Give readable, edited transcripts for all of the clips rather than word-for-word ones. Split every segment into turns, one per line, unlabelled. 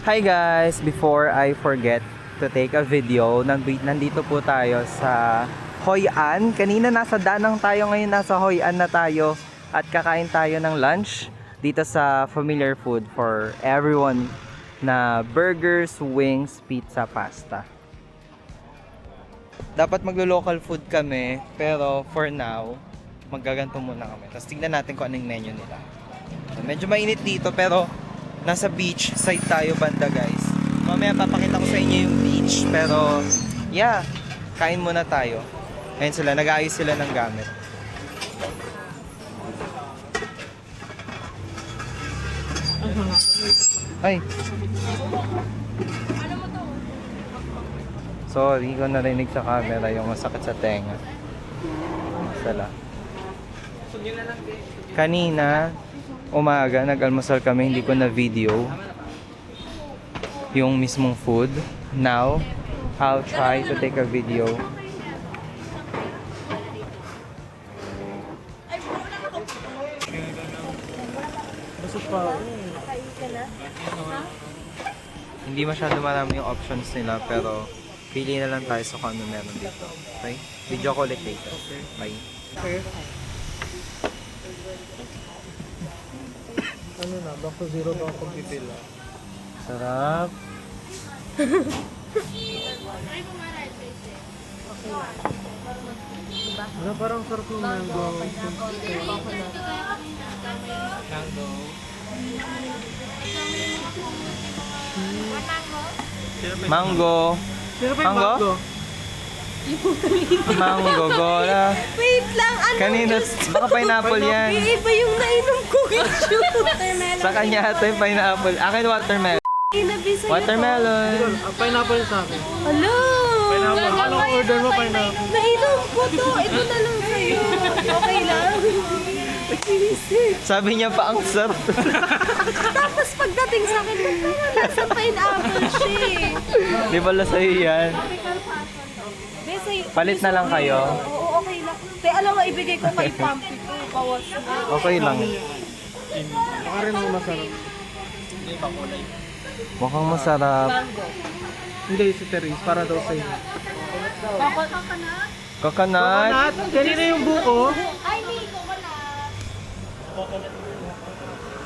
Hi guys! Before I forget to take a video, nandito po tayo sa Hoi An. Kanina nasa Danang tayo, ngayon nasa Hoi An na tayo at kakain tayo ng lunch dito sa familiar food for everyone na burgers, wings, pizza, pasta. Dapat maglo-local food kami, pero for now, maggaganto muna kami. Tapos tignan natin kung anong menu nila. Medyo mainit dito pero nasa beach side tayo banda guys. Mamaya papakita ko sa inyo yung beach. Pero yeah, kain muna tayo. Ayun sila, nag-aayos sila ng gamit. Ay. Sorry, ko narinig sa camera yung masakit sa tenga. Sala. Kanina umaga, nag-almusal kami, hindi ko na video yung mismong food. Now, I'll try to take a video. Hindi masyado marami yung options nila, pero pili na lang tayo sa kung ano meron dito. Okay? Video ko ulit later. Bye.
Ano na, back to zero ba akong pipila?
Sarap.
Ano, parang sarap yung mango.
Mango.
Sino pa yung
Mango?
mango?
Mango, gola.
Wait lang, ano?
Kanina, baka pineapple yan.
Iba yung nainom ko issue.
Sa kanya ito yung pineapple. Akin watermelon.
Inabisa
Watermelon.
Pineapple yung sa akin.
Hello!
Pineapple. Anong order mo, pineapple?
Nainom ko to. Ito na lang sa'yo. Okay lang?
Sabi niya pa ang sarap.
Tapos pagdating sa akin, parang nasa pineapple siya eh.
Di pala sa'yo yan.
Be, sa'yo-
Palit na lang kayo.
Oo, okay lang. Te, alam mo, ibigay ko kay Pampy ko. Bawas na.
Okay lang.
Baka rin mo masarap.
Mukhang masarap.
Mango.
Hindi, si Therese, para daw sa inyo.
Coconut.
Coconut? Kanina yung buko.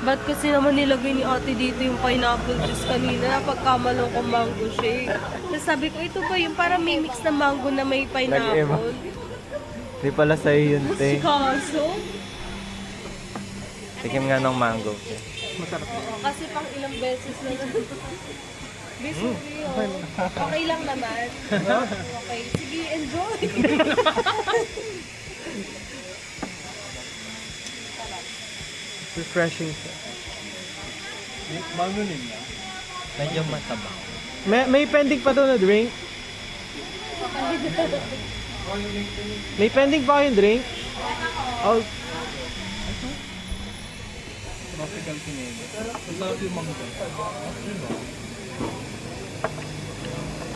Ba't kasi naman nilagay ni ate dito yung pineapple juice kanina? Pagkamalong ko mango shake. Tapos sabi ko, ito ba yung parang may mix na mango na may
Nag-iba.
pineapple?
Di pala sa'yo yun, te.
Kaso?
Tikim nga ng mango.
Masarap.
Kasi pang ilang beses na naman. Bisuri, okay lang naman. Okay, sige, enjoy.
Refreshing siya.
Medyo mataba.
May pending pa doon na drink? May pending pa kayong drink? Oh. Tropical pinelo. Masarap yung mango.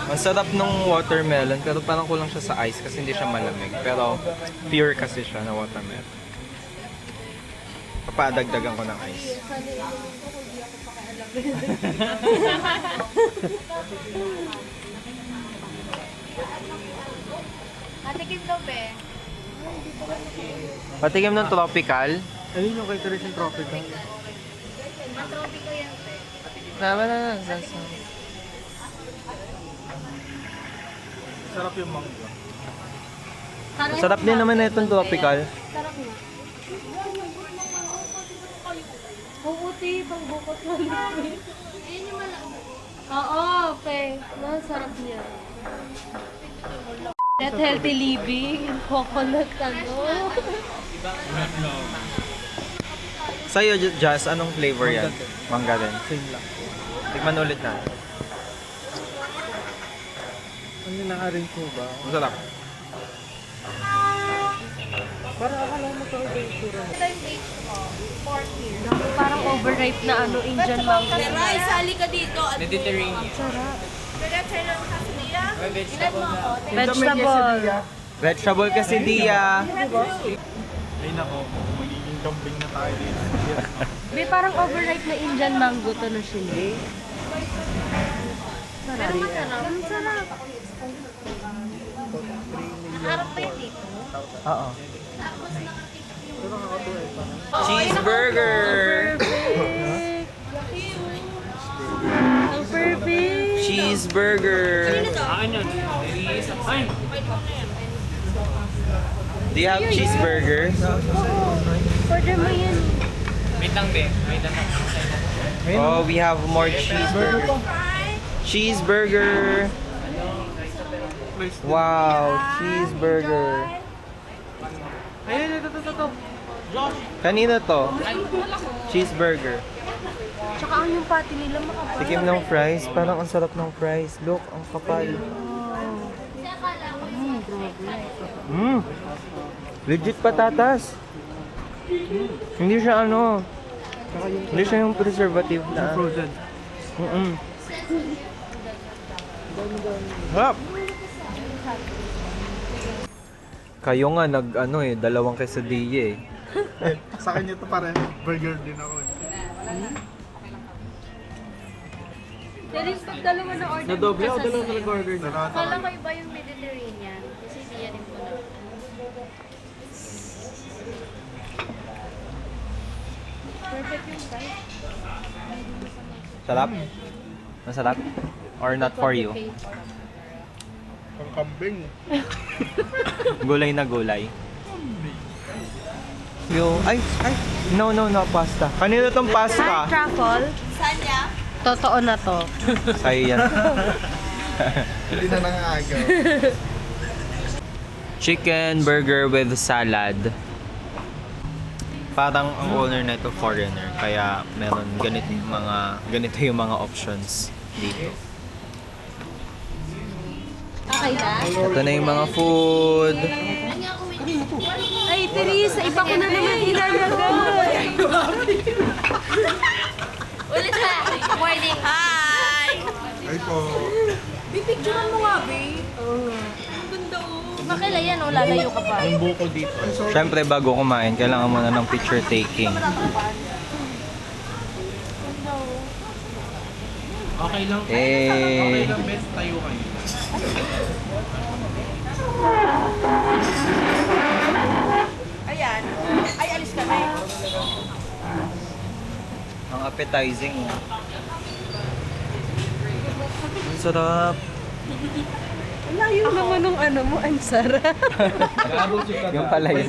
Ang sarap ng watermelon, pero parang kulang siya sa ice kasi hindi siya malamig. Pero pure kasi siya na watermelon. Papadagdagan ko ng ice.
Patikim daw, be.
Patikim ng tropical.
Ayun yung kay Therese yung tropical.
Matropiko yan, be.
Tama na.
Sarap yung mango.
Sarap din naman na itong tropical.
Sarap nga. Oo, te, pang bukot na liquid. Oo, pe. Sarap niya. That healthy living, coconut ano.
Sa'yo, Jazz, anong flavor yan? Mangga din.
Same lang.
Tikman ulit na.
Ano na-arrange mo ba?
Masarap.
Parang akala mo ito iba yung sura mo.
Parang overripe na ano, Indian mango.
Ray, sali ka dito. At
Mediterranean.
Sarap.
vegetable.
Vegetable kasi diya.
Ay nako, magiging kambing na tayo dito.
Be, parang overripe na Indian mango to na siya. Pero masarap. Ang sarap.
Harap pa yun dito.
Oo. Cheeseburger!
Perfect! Ang perfect!
Cheeseburger! Do you have cheeseburger?
Order mo yun.
Oh, we have more cheeseburger. Cheeseburger! Wow, cheeseburger.
Ayun, ito.
Kanina to? Cheeseburger.
Tsaka ang yung patty nila makapal.
Tikim ng fries. Parang ang sarap ng fries. Look, ang kapal. Legit patatas. Hindi siya ano. Hindi siya yung preservative na.
Frozen.
Harap! Kayo nga dalawang quesadilla eh.
Sa akin ito pare, burger din ako.
Dennis, pag dalawa na order
Nadoble o dalawa na burger din?
Kala ko iba yung Mediterranean. Kasi hindi yan mo na. Perfect yung price.
Sarap? Masarap? Or not for you?
Pang kambing.
Gulay na gulay. No, pasta. Kanino tong pasta?
Truffle.
Saan niya?
Totoo na to.
Sa'yo yan.
Hindi na nangagaw.
Chicken burger with salad. Parang ang owner na ito foreigner, kaya meron ganito yung mga options dito.
Okay na?
Ito na yung mga food.
Ay, Teresa, iba ko na naman ilalagay.
Ulit na! Morning! Hi!
Ay po.
Bipicturean mo nga, babe. Oo nga. Ang ganda Makila yan, lalayo ka pa.
Ang bukol dito.
Siyempre, bago kumain, kailangan mo na ng picture taking.
Okay lang.
Eh,
Best tayo kayo.
Ayan. Ay, alis kami.
ang appetizing. Ang sarap.
Layo naman ng ano mo, ang sarap.
Yung pala yun.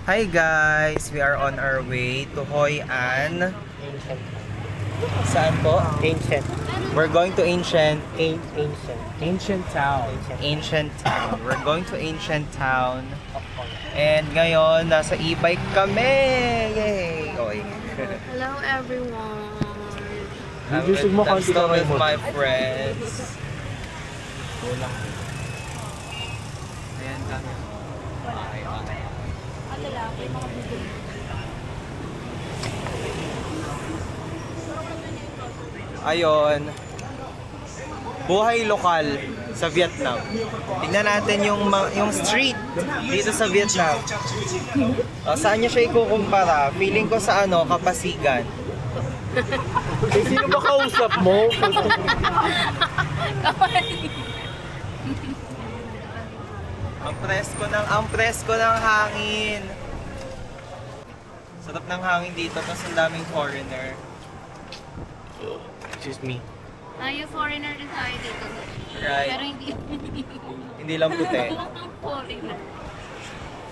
Hi guys! We are on our way to Hoi An. Saan po?
Ancient.
We're going to Ancient
Town.
Ancient Town. We're going to Ancient Town. And ngayon, nasa e-bike kami! Yay! Okay.
Hello, everyone.
I'm still with my friends. Ayan kami. Ayon. Buhay lokal sa Vietnam. Tingnan natin yung street dito sa Vietnam. Saan niya siya ikukumpara? Feeling ko sa Kapasigan.
Sino ba kausap mo?
Ang presko ng hangin. Sarap ng hangin dito kasi ang daming foreigner.
Excuse me.
Yung foreigner din tayo dito.
Right.
Pero hindi.
Hindi lang puti.
Foreigner.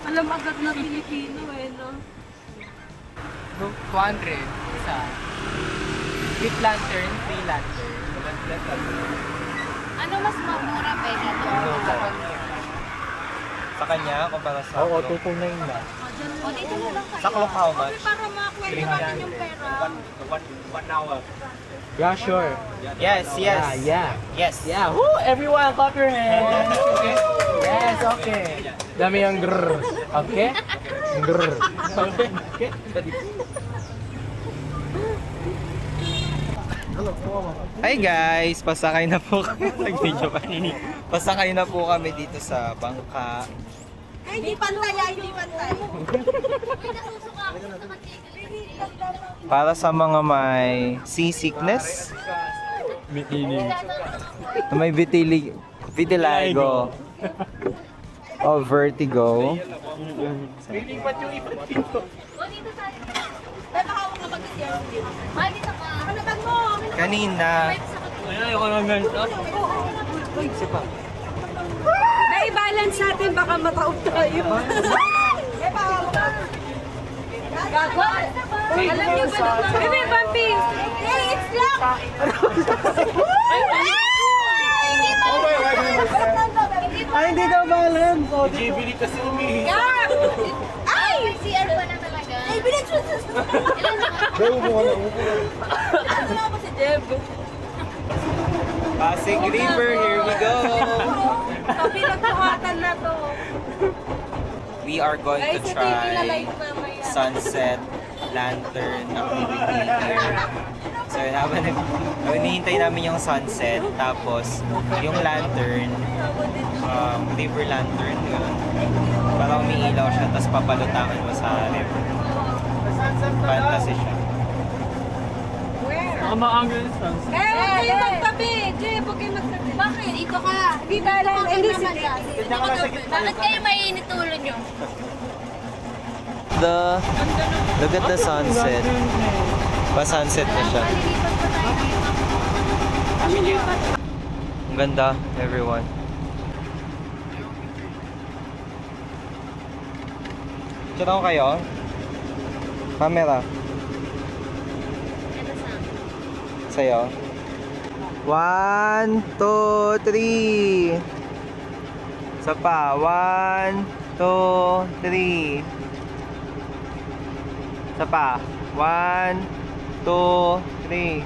Alam agad na Pilipino no?
200. Isa. With lantern, free lantern.
Ano mas mamura pa dito?
Sa kanya, kumpara sa
Oo,
Clock.
2.9 na.
O dito na lang kayo.
Sa Clock, how much?
Para makakwento natin yung pera.
One hour.
Yeah, sure.
Yes, yes.
Yeah.
Yes.
Yeah. Woo! Everyone, clap your hands. Okay. Yes, okay. Dami yung grrr. Okay? Grrr. Okay?
Hi guys! Pasakay na po kami. Nag-video pa nini. Pasakay na po kami dito sa bangka.
Hindi pantay, hindi pantay.
Para sa mga may seasickness, may vitiligo o vertigo.
Lilipat yung iba dito.
Kanina,
Ayoko naman ganito.
Na-balance natin, baka mataob tayo. Gago? Alam niyo ba naman? Bebe, Bambi! Hey, it's locked!
Ay, hindi daw balance. Oh,
Jibili kasi umihi.
Ay! CR pa na talaga. Ay, binitsus! Ilan na ka?
Pasig River, here we go!
Sabi nagbuhatan na to.
We are going to
Guys, ito yung
try
ilalive mamaya.
sunset lantern activity here. So habang hinihintay namin yung sunset, tapos yung lantern, river lantern yun. Para umiilaw siya, tapos papalutangan mo sa river. Fantasy siya.
Maangal yung sunset.
Huwag kayo magtabi! Jay, huwag kayo magtabi.
Bakit? Dito ka.
Di balance. Hindi,
Bakit kayo mainit ulo nyo?
Look at the sunset. Pa-sunset na siya. Ang ganda, everyone. Picture ko kayo. Camera. Sa'yo. 1, 2, 3. Isa pa. 1, 2, 3. Isa pa. 1, 2, 3.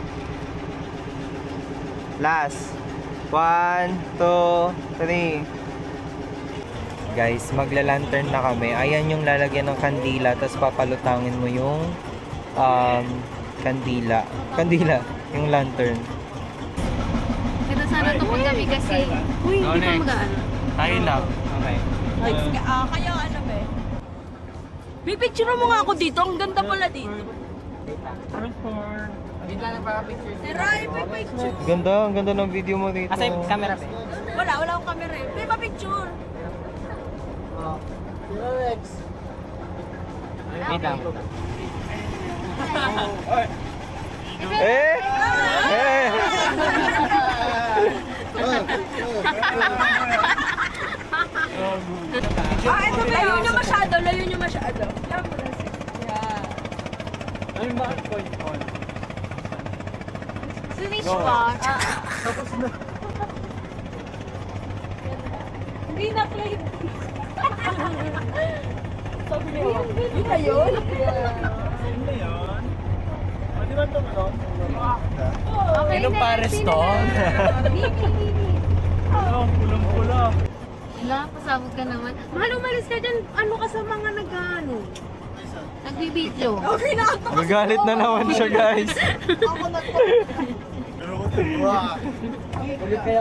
Last. 1, 2, 3. Guys, magla-lantern na kami. Ayan yung lalagyan ng kandila, tapos papalutangin mo yung kandila, yung lantern.
Ito sana ito paggabi kasi. Uy,
Oh,
hindi pa
next.
mag-ano.
Tayo lang. Okay.
Kaya ano ba eh? May picture mo nga ako dito. Ang ganda pala dito. May picture.
Ang ganda ng video mo dito.
Camera ba?
Wala akong camera eh. May pa-picture.
Wait lang.
Eh! Eh!
Ito ba layo nyo masyado.
Ayun ba? Point on.
Finish watch.
Hindi na play. Yun na yun?
Di ba ito ano?
Okay,
Ilang pares to? Pulang-pula.
Wala, pasabog ka naman. Mahal, umalis ka dyan. Ano ka sa mga nag-ano? Nagbibideo.
Okay na ako.
Magalit na naman siya, guys.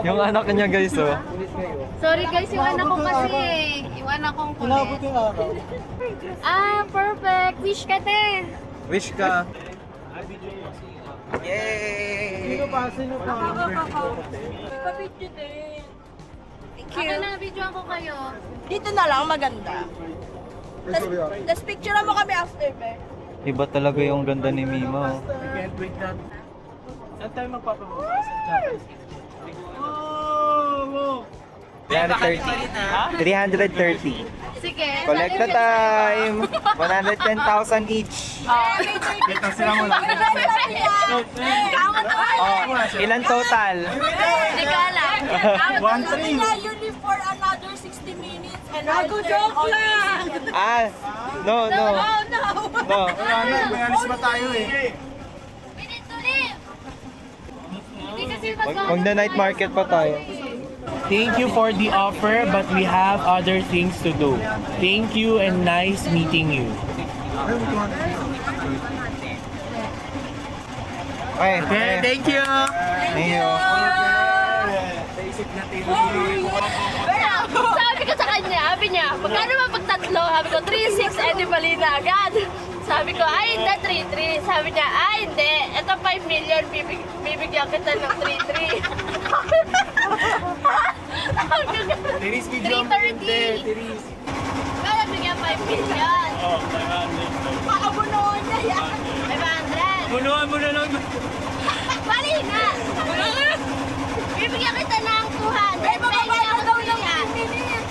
Yung anak niya, guys, oh.
Sorry guys, yung anak ko kasi eh. Yung anak kong kulit. Perfect. Wish ka te.
Wish ka. Yay!
Pa-picture din.
Ako na, videoan ko kayo.
Dito na lang, maganda. Tapos picture mo kami after, be.
Iba talaga yung ganda ni Mima, oh.
Can't wait na. Saan tayo magpapabukas sa Champions League? Oh!
330.
Sige.
Collecta time! 110,000 each.
Dito sila mo lang.
Oh, ilan total?
Regala.
1-3.
Unit for another 60 minutes and I'll joke lang!
Ah, no. No.
May alis ba tayo eh?
Minute ulit. Hindi kasi
Magna-night market pa tayo.
Thank you for the offer, but we have other things to do. Thank you and nice meeting you.
Okay,
Thank you!
Thank you.
Sabi ko sa
kanya, sabi niya, magkano ba pag tatlo? Sabi ko, 3.6, eh di bali na agad. Sabi ko, ay hindi, 3.3. Sabi niya, ay hindi, ito 5 million, bibigyan kita ng 3.3.
Tiris, video mo yun, te. Tiris.
Kaya bigyan 5 million.
Oh, 500.
Pakabunuan niya yan. 500.
Punuan mo na lang.
Bali na. Bibigyan kita ng 200. Ay, mababayad daw yung 10 minutes.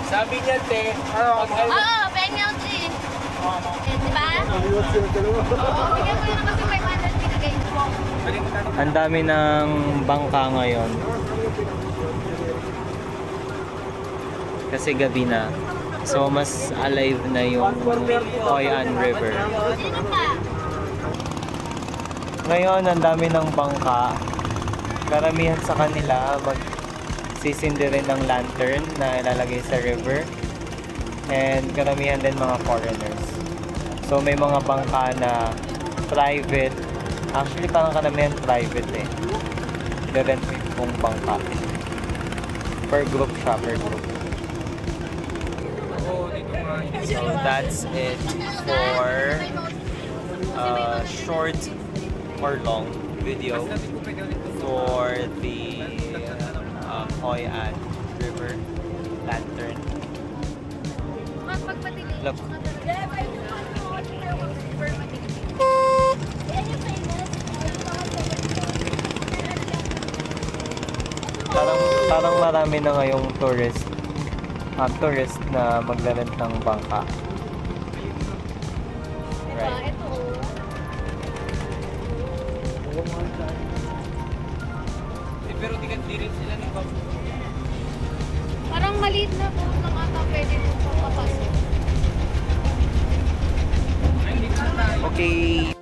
Sabi niya, te, pag
Oo, penalty. Diba? Oo, bigyan mo yun kasi 500 binigay ko.
Ang dami ng bangka ngayon. Kasi gabi na. So, mas alive na yung Hoi An River.
Sino pa?
Ngayon, ang dami ng bangka. Karamihan sa kanila magsisindi rin ng lantern na ilalagay sa river. And karamihan din mga foreigners. So, may mga bangka na private. Actually, parang karamihan private eh. Direct yung bangka. Per group siya, per group. So, that's it for short or long video for the Hoi An River Lantern. Look. Parang marami na ngayong tourist na maglarent ng bangka. Right.
Ito.
Pero di rin sila ng
Parang maliit na po lang ata pwede mo papasok.
Okay.